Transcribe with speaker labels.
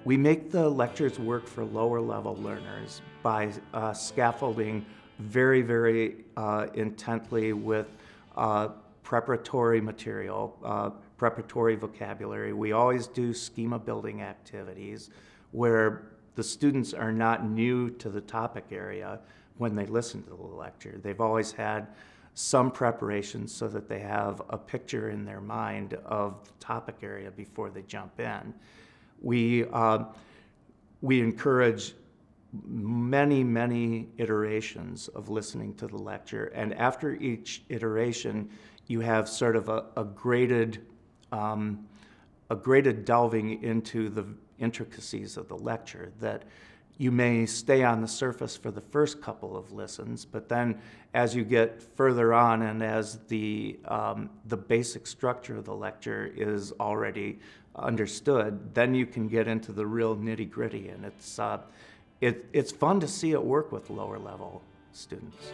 Speaker 1: We make the lectures work for lower level learners by scaffolding very intently with preparatory material, preparatory vocabulary. We always do schema building activities where the students are not new to the topic area when they listen to the lecture. They've always had some preparation so that they have a picture in their mind of the topic area before they jump in. We encourage many iterations of listening to the lecture, and after each iteration, you have sort of a graded delving into the intricacies of the lecture that you may stay on the surface for the first couple of listens, but then as you get further on and as the basic structure of the lecture is already understood, then you can get into the real nitty-gritty, and it's fun to see it work with lower level students.